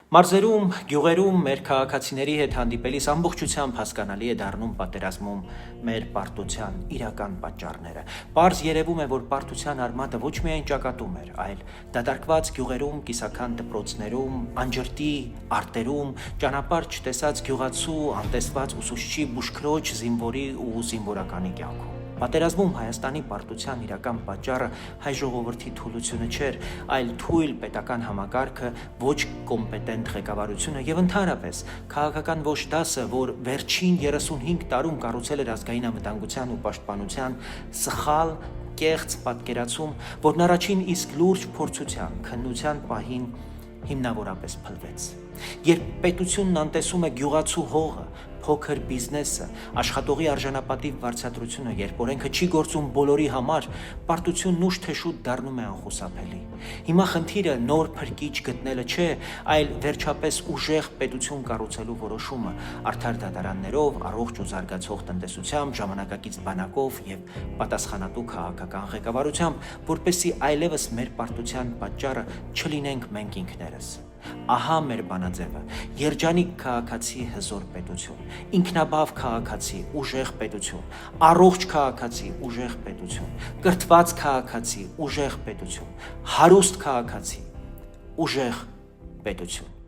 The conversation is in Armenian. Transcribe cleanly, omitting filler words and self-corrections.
Մարզերում, գյուղերում մեր քաղաքացիների հետ հանդիպելիս ամբողջությամբ հասկանալի է դառնում պատերազմում մեր պարտության իրական պատճառները։ Պարզ երևում է, որ պարտության արմատը ոչ միայն ճակատում էր, այլ դատարկված գյուղերում, կիսաքան դպրոցներում, անջրտի արտերում, ճանապարհ չտեսած գյուղացու, անտեսված ուսուցչի, բուժքրոջ, զինվորի ու զինվորականի կյանքում։ Պատերազմում Հայաստանի պարտության իրական պատճառը հայ ժողովրդի թուլությունը չէր, այլ թույլ պետական համակարգը, ոչ կոմպետենտ ղեկավարությունը եւ ընդհանրապես քաղաքական ոչ դասը, որ վերջին 35 տարում կառուցել էր ազգային անվտանգության ու պաշտպանության սխալ, կեղծ պատկերացում, որն առաջին իսկ լուրջ փորձության, քննության պահին հիմնավորապես փլվեց։ Երբ պետությունն անտեսում է գյուղացու հողը, փոքր բիզնեսը, աշխատողի արժանապատիվ վարձատրությունը, երբ օրենքը չի գործում բոլորի համար, պարտությունն ուշ թե շուտ դառնում է անխուսափելի։ Հիմա խնդիրը նոր փրկիչ գտնելը չէ, այլ վերջապես ուժեղ պետություն կառուցելու որոշումը, արդար դատարաններով, առողջ ու զարգացող տնտեսությամբ, ժամանակակից բանակով եւ պատասխանատու քաղաքական ղեկավարությամբ, որպեսզի այլևս մեր պարտության պատճառը չլինենք մենք ինքներս։ Ահա մեր բանաձևը՝ երջանիկ քաղաքացի հզոր պետություն, ինքնաբավ քաղաքացի ուժեղ պետություն, առողջ քաղաքացի ուժեղ պետություն, կրթված քաղաքացի ուժեղ պետություն, հարուստ քաղաքացի ուժեղ պետություն։